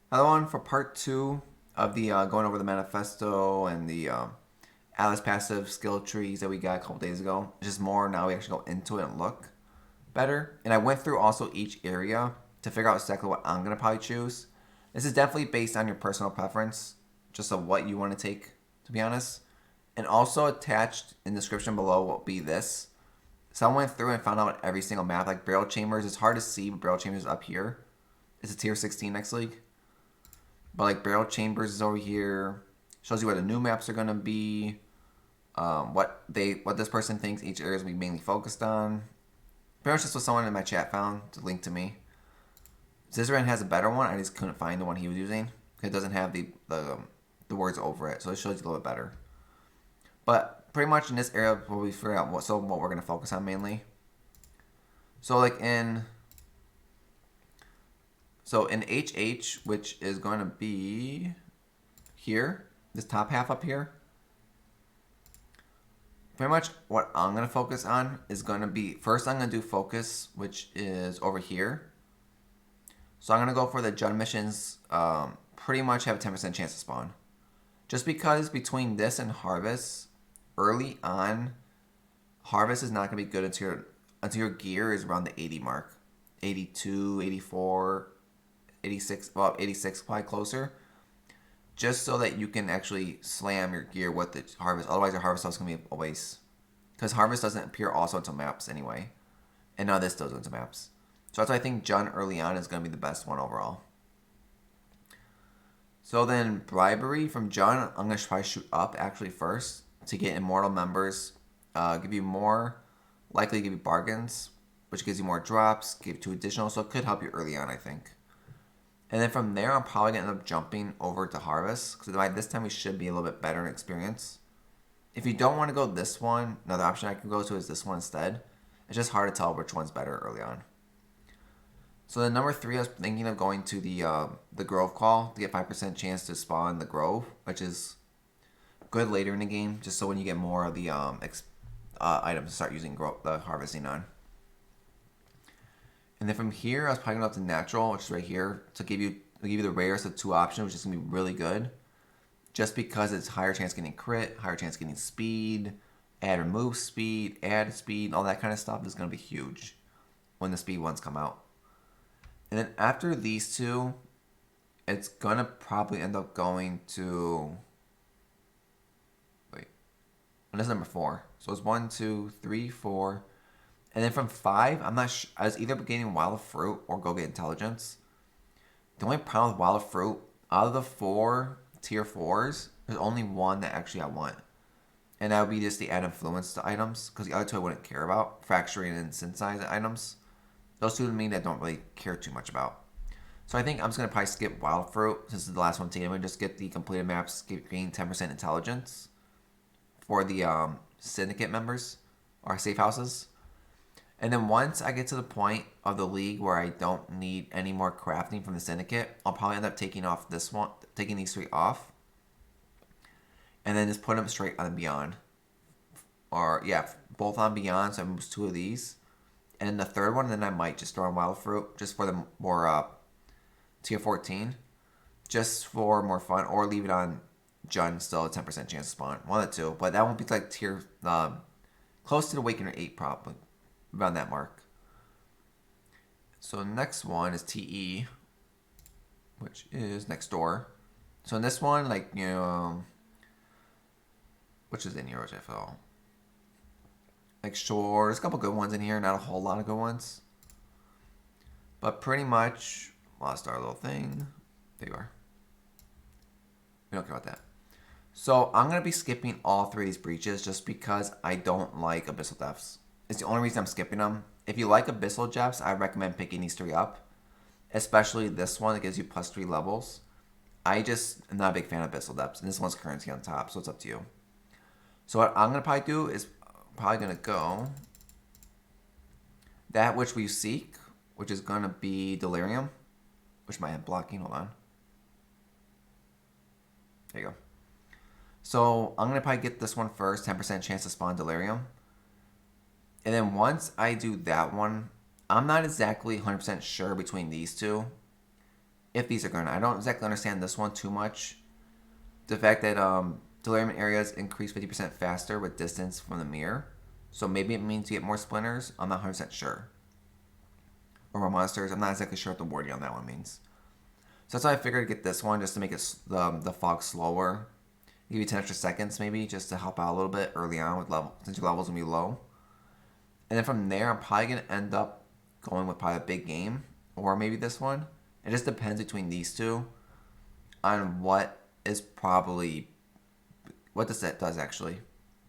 Another one for part two of the going over the manifesto and the Alice passive skill trees that we got a couple days ago. Just more now we actually go into it and look better. And I went through also each area to figure out exactly what I'm gonna probably choose. This is definitely based on your personal preference, just of what you want to take, to be honest. And also attached in the description below will be this. So I went through and found out every single map, like Barrel Chambers. It's hard to see, but Barrel Chambers is up here. It's a tier 16 next league. But like Barrel Chambers is over here. Shows you where the new maps are gonna be. What this person thinks each area is gonna be mainly focused on. Pretty much just what someone in my chat found to link to me. Zizran has a better one. I just couldn't find the one he was using. It doesn't have the words over it, so it shows you a little bit better. But pretty much in this area, we'll be figure out what we're gonna focus on mainly. So like in HH, which is going to be here, this top half up here. Pretty much what I'm going to focus on is going to be, first I'm going to do focus, which is over here. So I'm going to go for the Jun missions, pretty much have a 10% chance to spawn. Just because between this and Harvest, early on, Harvest is not going to be good until your gear is around the 80 mark. 82, 84, 86, well, 86 probably closer. Just so that you can actually slam your gear with the Harvest. Otherwise, your Harvest stuff's going to be a waste. Because Harvest doesn't appear also until maps anyway. And now this does into maps. So that's why I think Jun early on is going to be the best one overall. So then Bribery from Jun, I'm going to try to shoot up actually first to get Immortal members. Give you more, likely give you bargains, which gives you more drops, give you 2 additional, so it could help you early on, I think. And then from there, I'm probably going to end up jumping over to Harvest, because by this time we should be a little bit better in experience. If you don't want to go this one, another option I can go to is this one instead. It's just hard to tell which one's better early on. So then number 3, I was thinking of going to the Grove Call to get 5% chance to spawn the Grove, which is good later in the game, just so when you get more of the items to start using the harvesting on. And then from here, I was probably going to go to Natural, which is right here, to give you the rarest of 2 options, which is going to be really good. Just because it's higher chance getting crit, higher chance getting speed, add remove speed, add speed, all that kind of stuff is going to be huge when the speed ones come out. And then after these 2, it's going to probably end up going to... Wait. And this is number 4. So it's 1, 2, 3, 4... And then from 5, I'm not sure. I was either getting Wild of Fruit or Go Get Intelligence. The only problem with Wild of Fruit, out of the 4 tier 4s, there's only one that actually I want. And that would be just the add influence to items, because the other 2 I wouldn't care about. Fracturing and synthesize items. Those 2 to me I don't really care too much about. So I think I'm just going to probably skip Wild Fruit, since it's the last one to get. I'm going to just get the completed maps, gain 10% intelligence for the syndicate members, or safe houses. And then once I get to the point of the league where I don't need any more crafting from the syndicate, I'll probably end up taking these 3 off. And then just put them straight on Beyond. Or, yeah, both on Beyond, so I move 2 of these. And then the third one, then I might just throw on Wild Fruit, just for the more tier 14. Just for more fun, or leave it on Jun, still a 10% chance to spawn. One of the 2, but that won't be like tier, close to the Awakener 8 probably. Around that mark. So next one is TE, which is next door. So in this one, like, you know, which is in here, which I feel like sure, there's a couple good ones in here, not a whole lot of good ones, but pretty much lost our little thing. There you are. We don't care about that. So I'm gonna be skipping all 3 of these breaches just because I don't like Abyssal Depths. It's the only reason I'm skipping them. If you like Abyssal Depths, I recommend picking these 3 up. Especially this one that gives you plus 3 levels. I just am not a big fan of Abyssal Depths. And this one's currency on top, so it's up to you. So what I'm going to probably do is probably going to go that which we seek, which is going to be Delirium. Which might have blocking. Hold on. There you go. So I'm going to probably get this one first. 10% chance to spawn Delirium. And then once I do that one, I'm not exactly 100% sure between these 2. if these are going. I don't exactly understand this one too much. The fact that delirium areas increase 50% faster with distance from the mirror. So maybe it means you get more splinters. I'm not 100% sure. Or more monsters. I'm not exactly sure what the wording on that one means. So that's why I figured to get this one just to make it the fog slower. Give you 10 extra seconds maybe just to help out a little bit early on with level since your level's gonna be low. And then from there I'm probably gonna end up going with probably a big game or maybe this one. It just depends between these two on what is probably what the set does actually.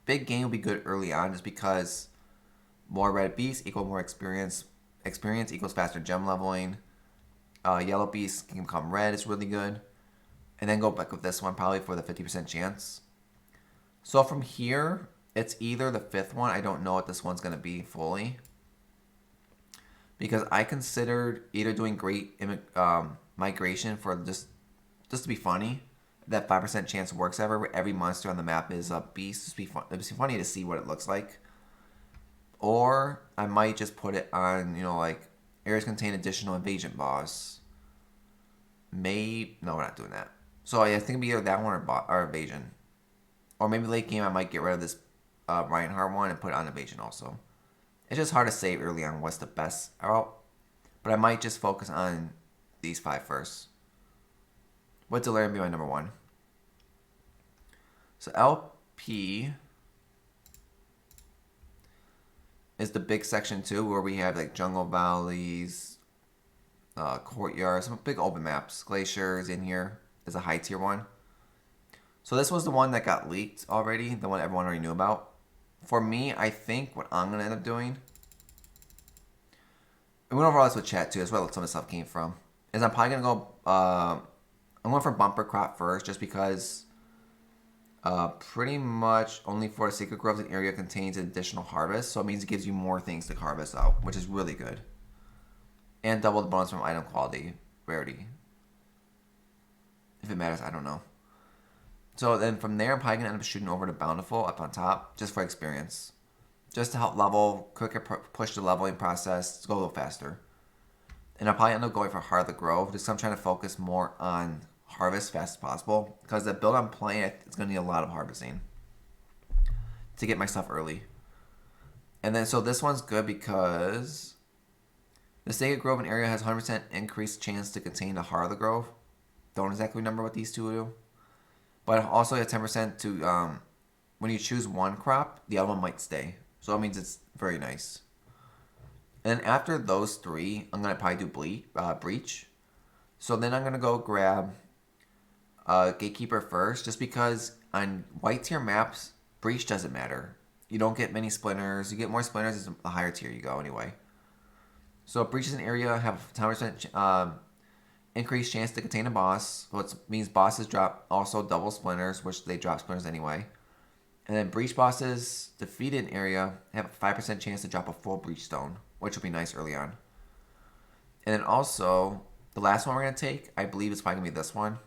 Big game will be good early on just because more red beasts equal more experience. Experience equals faster gem leveling. Yellow beasts can become red. It's really good. And then go back with this one probably for the 50% chance. So from here, it's either the fifth one. I don't know what this one's going to be fully. Because I considered either doing great migration for just to be funny. That 5% chance works ever. Every monster on the map is a beast. It'd be funny to see what it looks like. Or I might just put it on, like areas contain additional invasion boss. No, we're not doing that. So I think it'd be either that one or invasion. Or maybe late game I might get rid of this Reinhardt one and put it on invasion also. It's just hard to say early on what's the best route. But I might just focus on these 5 first. What delirium be my number 1? So LP is the big section 2 where we have like jungle valleys, courtyards, some big open maps. Glaciers in here is a high tier one. So this was the one that got leaked already, the one everyone already knew about. For me, I think what I'm going to end up doing, and we went over all this with chat too, that's where some of the stuff came from, is I'm probably going to go, I'm going for bumper crop first just because pretty much only for secret groves an area contains an additional harvest, so it means it gives you more things to harvest out, which is really good. And double the bonus from item quality, rarity. If it matters, I don't know. So then from there, I'm probably going to end up shooting over to Bountiful up on top, just for experience. Just to help level, quicker push the leveling process, to go a little faster. And I'll probably end up going for Heart of the Grove, just because I'm trying to focus more on harvest as fast as possible. Because the build I'm playing, it's going to need a lot of harvesting to get my stuff early. And then, so this one's good because the Sacred Grove area has 100% increased chance to contain the Heart of the Grove. Don't exactly remember what these two do. But also you have 10% to, when you choose one crop, the other one might stay. So that means it's very nice. And then after those 3, I'm going to probably do Breach. So then I'm going to go grab Gatekeeper first, just because on white tier maps, Breach doesn't matter. You don't get many splinters. You get more splinters as the higher tier you go anyway. So Breach is an area have 10% increased chance to contain a boss, which means bosses drop also double splinters, which they drop splinters anyway. And then breach bosses defeated an area have a 5% chance to drop a full breach stone, which will be nice early on. And then also, the last one we're going to take, I believe it's probably going to be this one.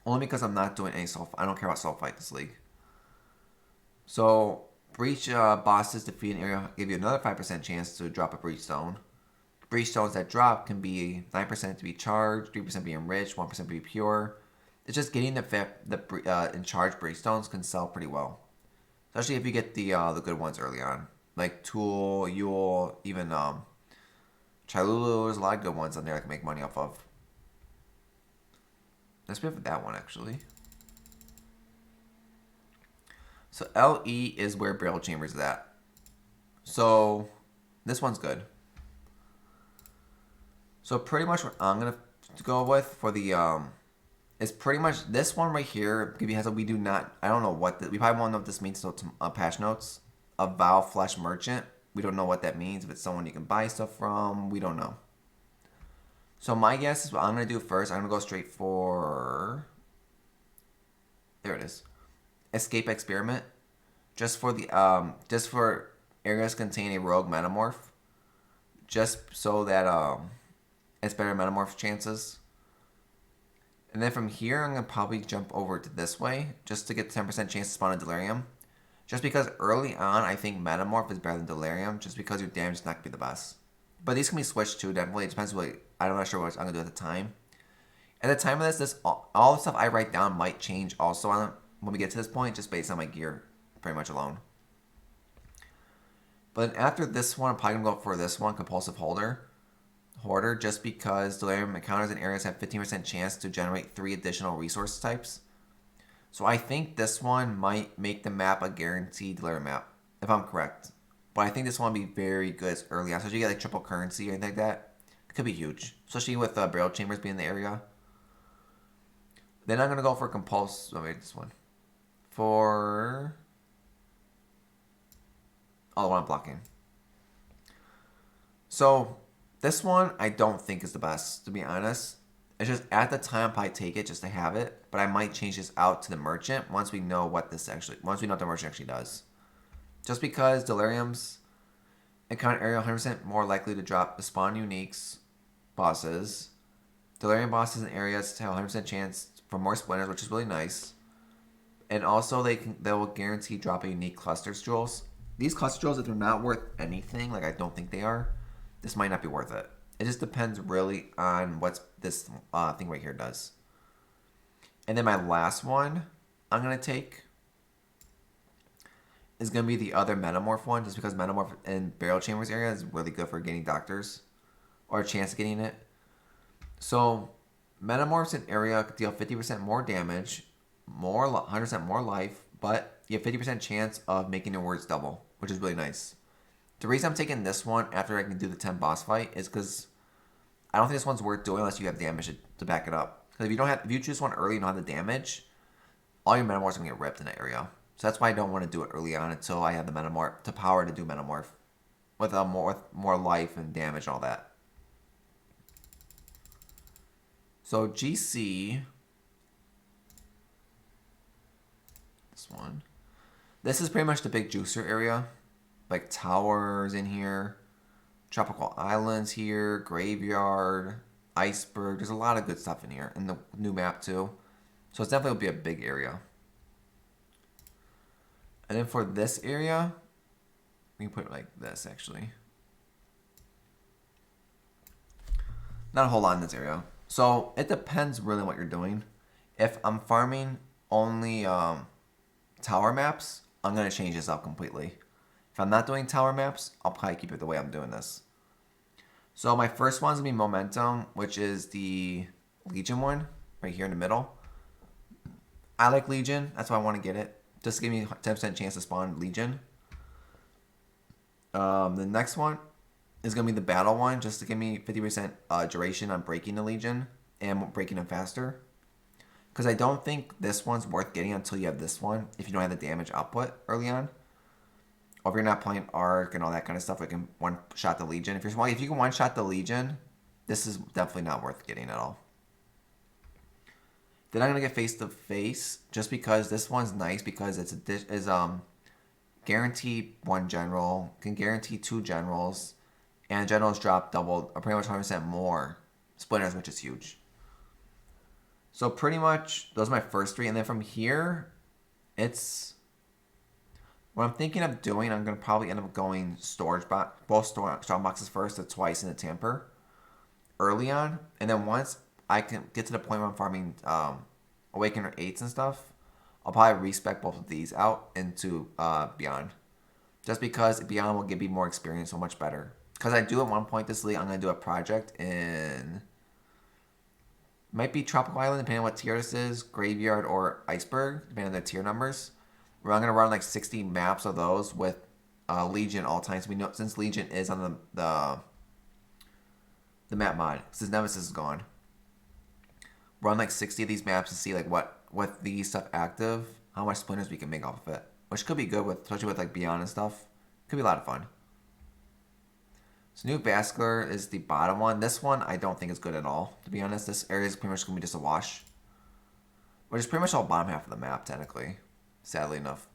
Only because I'm not doing any I don't care about soul fight this league. So, breach bosses defeat an area give you another 5% chance to drop a breach stone. Breach stones that drop can be 9% to be charged, 3% be enriched, 1% be pure. It's just getting the in charge breach stones can sell pretty well, especially if you get the good ones early on, like Tool, Yule, even Chilulu. There's a lot of good ones on there I can make money off of. Let's pay for that one actually. So LE is where Barrel Chambers is at. So this one's good. So pretty much what I'm gonna go with for the is pretty much this one right here. Give you a heads up, we do not. I don't know what we probably won't know what this means. So patch notes. A Vow Flesh Merchant. We don't know what that means. If it's someone you can buy stuff from, we don't know. So my guess is what I'm gonna do first. I'm gonna go straight for. There it is. Escape Experiment. Just for the just for areas containing a rogue metamorph. Just so that it's better metamorph chances. And then from here, I'm going to probably jump over to this way, just to get 10% chance to spawn a Delirium. Just because early on, I think Metamorph is better than Delirium, just because your damage is not going to be the best. But these can be switched too, definitely. It depends what, I'm not sure what I'm going to do at the time. At the time of this all the stuff I write down might change also on when we get to this point, just based on my gear, pretty much alone. But after this one, I'm probably gonna go for this one, compulsive hoarder, just because delirium encounters in areas have 15% chance to generate 3 additional resource types. So I think this one might make the map a guaranteed delirium map, if I'm correct. But I think this one would be very good early on. So if you get like triple currency or anything like that, it could be huge, especially with burial chambers being in the area. Then I'm gonna go for compulsive. Oh wait, this one for the one I'm blocking. So this one I don't think is the best, to be honest. It's just at the time I'll probably take it just to have it, but I might change this out to the merchant once we know what the merchant actually does. Just because deliriums encounter area 100% more likely to drop the spawn uniques bosses. Delirium bosses in areas have 100% chance for more splinters, which is really nice. And also they will guarantee dropping unique cluster jewels. These cluster jewels, if they're not worth anything, like I don't think they are, this might not be worth it. It just depends really on what this thing right here does. And then my last one I'm going to take is going to be the other Metamorph one, just because Metamorph in Burial Chambers area is really good for getting doctors, or a chance of getting it. So Metamorphs in area deal 50% more damage, 100% more life, but you have 50% chance of making your words double, which is really nice. The reason I'm taking this one after I can do the 10 boss fight is because I don't think this one's worth doing unless you have damage to back it up. Because if you choose one early and don't have the damage, all your Metamorphs are going to get ripped in that area. So that's why I don't want to do it early on until I have the Metamorph to power to do Metamorph with more life and damage and all that. So GC, this one. This is pretty much the big juicer area. Like towers in here, tropical islands here, graveyard, iceberg. There's a lot of good stuff in here in the new map too. So it's definitely will be a big area. And then for this area, we can put it like this actually. Not a whole lot in this area. So it depends really on what you're doing. If I'm farming only tower maps, I'm going to change this up completely. If I'm not doing tower maps, I'll probably keep it the way I'm doing this. So my first one's going to be Momentum, which is the Legion one, right here in the middle. I like Legion, that's why I want to get it. Just to give me a 10% chance to spawn Legion. The next one is going to be the Battle one, just to give me 50% duration on breaking the Legion and breaking them faster. Because I don't think this one's worth getting until you have this one, if you don't have the damage output early on. Or if you're not playing Arc and all that kind of stuff, you can one-shot the Legion. If you can one-shot the Legion, this is definitely not worth getting at all. Then I'm going to get face-to-face, just because this one's nice, because it's guaranteed 1 general, can guarantee 2 generals, and generals drop double, or pretty much 100% more splinters, which is huge. So pretty much, those are my first 3, and then from here, it's... What I'm thinking of doing, I'm going to probably end up going both strong boxes first, the twice and the tamper, early on. And then once I can get to the point where I'm farming Awakener 8s and stuff, I'll probably respec both of these out into Beyond. Just because Beyond will give me more experience so much better. Because I do at one point this league, I'm going to do a project in... Might be Tropical Island, depending on what tier this is, Graveyard or Iceberg, depending on the tier numbers. Where I'm going to run like 60 maps of those with Legion all times. We know since Legion is on the map mod, since Nemesis is gone. Run like 60 of these maps to see like what with the stuff active, how much splinters we can make off of it. Which could be good with, especially with like Beyond and stuff. Could be a lot of fun. So New Vascular is the bottom one. This one I don't think is good at all, to be honest. This area is pretty much going to be just a wash. Which is pretty much all bottom half of the map, technically. Sadly enough.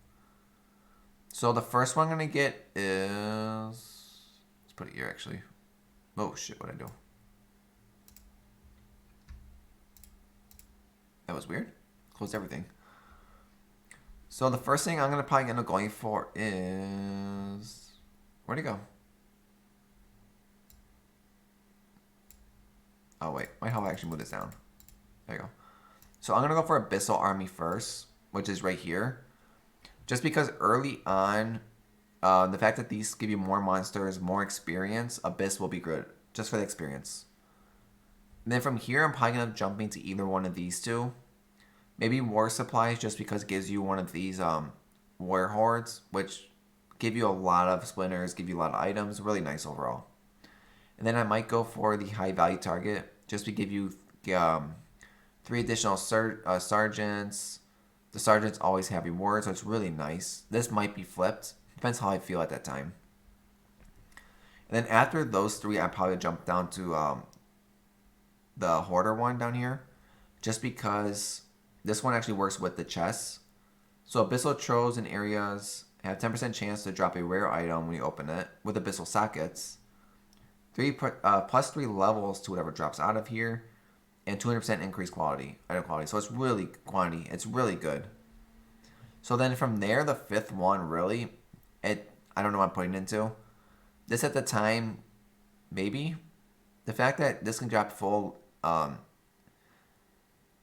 So the first one I'm going to get is... Let's put it here, actually. Oh, shit, what'd I do? That was weird. Closed everything. So the first thing I'm going to probably end up going for is... Where'd it go? Oh, wait. Why how I actually move this down? There you go. So I'm going to go for Abyssal Army first, which is right here. Just because early on, the fact that these give you more monsters, more experience, Abyss will be good. Just for the experience. And then from here, I'm probably going to jump into either one of these two. Maybe War Supplies, just because it gives you one of these War Hordes, which give you a lot of splinters, give you a lot of items. Really nice overall. And then I might go for the high value target, just to give you 3 additional sergeants. The sergeants always have rewards, so it's really nice. This might be flipped. Depends how I feel at that time. And then after those 3, I'd probably jump down to the Hoarder one down here. Just because this one actually works with the chests. So Abyssal Troves in areas have 10% chance to drop a rare item when you open it with Abyssal Sockets. Plus 3 levels to whatever drops out of here. And 200% increased item quality. So it's really quantity. It's really good. So then from there, the 5th one, really, I don't know what I'm putting into. This at the time, maybe. The fact that this can drop full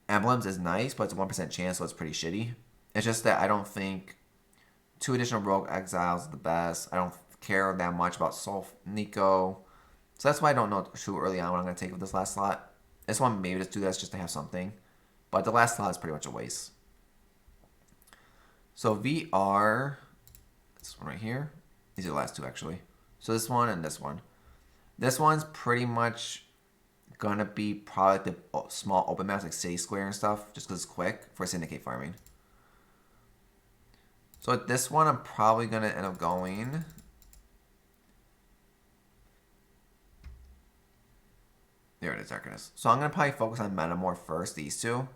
emblems is nice, but it's a 1% chance, so it's pretty shitty. It's just that I don't think 2 additional Rogue Exiles is the best. I don't care that much about Soul Nico. So that's why I don't know too early on what I'm going to take with this last slot. This one, maybe just do this just to have something. But the last slot is pretty much a waste. So VR, this one right here. These are the last 2, actually. So this one and this one. This one's pretty much going to be probably the small open maps like City Square and stuff, just because it's quick for Syndicate farming. So at this one, I'm probably going to end up going... There it is, Darkness. So I'm going to probably focus on Metamorph first, these 2.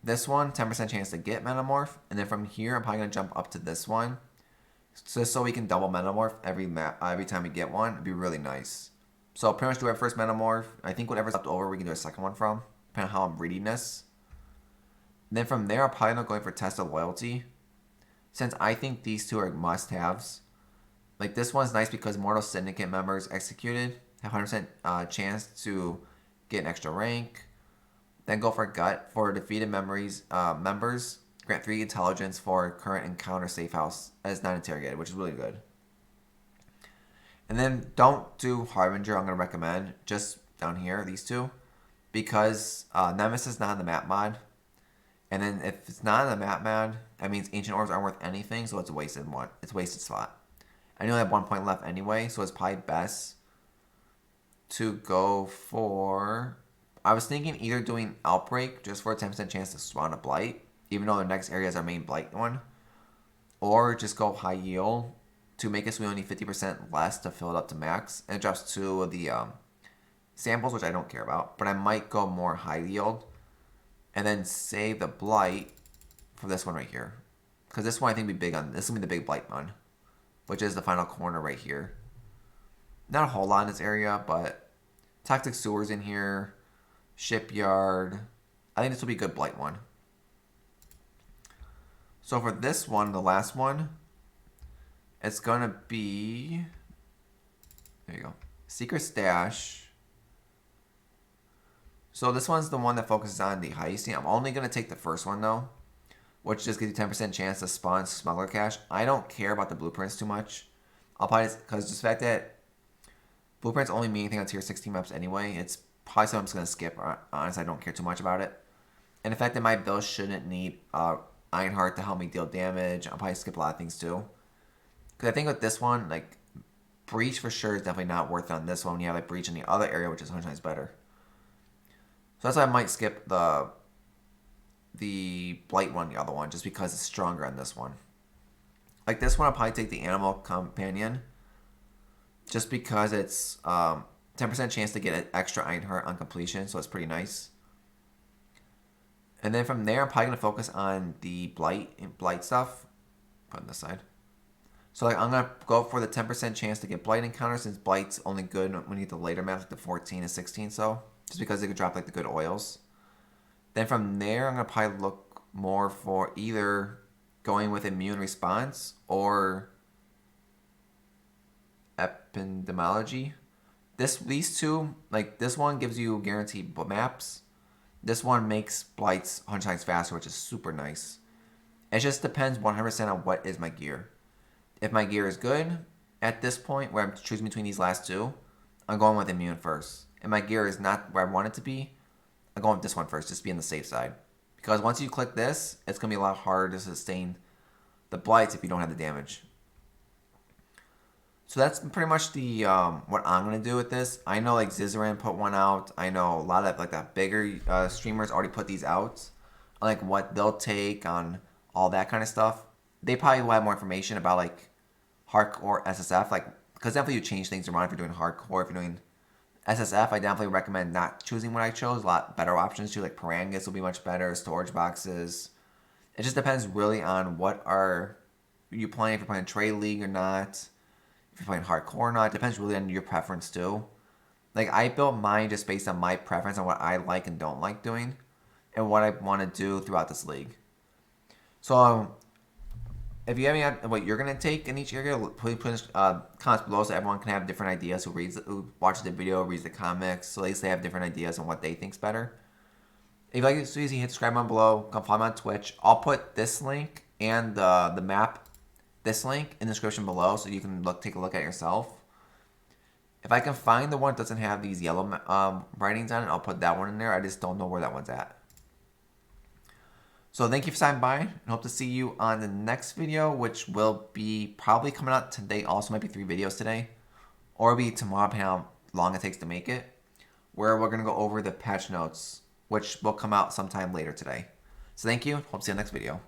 This one, 10% chance to get Metamorph. And then from here, I'm probably going to jump up to this one. So we can double Metamorph every time we get one. It'd be really nice. So I'll pretty much do our first Metamorph. I think whatever's left over, we can do a second one from. Depending on how I'm reading this. And then from there, I'll probably end up going for Test of Loyalty. Since I think these 2 are must-haves. Like this one's nice because Mortal Syndicate members executed have 100% chance to get an extra rank. Then go for Gut for defeated members. Grant 3 intelligence for current encounter safe house as not interrogated, which is really good. And then don't do Harbinger, I'm going to recommend. Just down here, these 2. Because Nemesis is not in the map mod. And then if it's not in the map mod, that means Ancient Orbs aren't worth anything, so it's a wasted one. It's a wasted slot. I only have 1 point left anyway, so it's probably best to go for... I was thinking either doing Outbreak just for a 10% chance to spawn a Blight, even though the next area is our main Blight one. Or just go High Yield to make it so we only need 50% less to fill it up to max. And it drops 2 of the samples, which I don't care about. But I might go more High Yield. And then save the Blight for this one right here. Because this one I think will be big on... This will be the big Blight one. Which is the final corner right here. Not a whole lot in this area, but... Toxic Sewers in here. Shipyard. I think this will be a good Blight one. So for this one, the last one, it's going to be... There you go. Secret Stash. So this one's the one that focuses on the heisting. I'm only going to take the first one, though. Which just gives you 10% chance to spawn Smuggler Cache. I don't care about the blueprints too much. I'll probably... Because just the fact that blueprints only mean anything on tier 16 maps anyway. It's probably something I'm just going to skip. Honestly, I don't care too much about it. And the fact that my build shouldn't need Ironheart to help me deal damage. I'll probably skip a lot of things too. Because I think with this one, like, Breach for sure is definitely not worth it on this one when you have like Breach in the other area, which is 100 times better. So that's why I might skip the Blight one, the other one, just because it's stronger on this one. Like this one, I'll probably take the Animal Companion. Just because it's 10% chance to get an extra Ironheart on completion, so it's pretty nice. And then from there, I'm probably going to focus on the Blight stuff. Put on this side. So like I'm going to go for the 10% chance to get Blight encounter, since Blight's only good when you get the later maps, like the 14 and 16, so. Just because they could drop like the good oils. Then from there, I'm going to probably look more for either going with Immune Response or Epidemiology. These two, like this one gives you guaranteed maps. This one makes blights 100 times faster, which is super nice. It just depends 100% on what is my gear. If my gear is good at this point, where I'm choosing between these last two, I'm going with immune first. If my gear is not where I want it to be, I'm going with this one first, just to be on the safe side. Because once you click this, it's going to be a lot harder to sustain the blights if you don't have the damage. So that's pretty much the what I'm gonna do with this. I know like Zizaran put one out. I know a lot of like that bigger streamers already put these out. Like what they'll take on all that kind of stuff. They probably will have more information about like hardcore SSF. Like because definitely you change things around if you're doing hardcore. If you're doing SSF, I definitely recommend not choosing what I chose. A lot better options too. Like Parangas will be much better. Storage boxes. It just depends really on what are you playing. If you're playing trade league or not. If you're playing hardcore or not, it depends really on your preference too. Like I built mine just based on my preference on what I like and don't like doing, and what I want to do throughout this league. So if you have any what you're gonna take in each area, please put in comments below so everyone can have different ideas. Who watches the video, reads the comics, so at least they have different ideas on what they think's better. If you like it, so easy, hit subscribe down below. Come follow me on Twitch. I'll put this link and the map, this link in the description below, so you can take a look at yourself. If I can find the one that doesn't have these yellow writings on it, I'll put that one in there. I just don't know where that one's at. So thank you for stopping by, and hope to see you on the next video, which will be probably coming out today. Also, might be 3 videos today, or it'll be tomorrow, depending on how long it takes to make it. Where we're gonna go over the patch notes, which will come out sometime later today. So thank you. Hope to see you in the next video.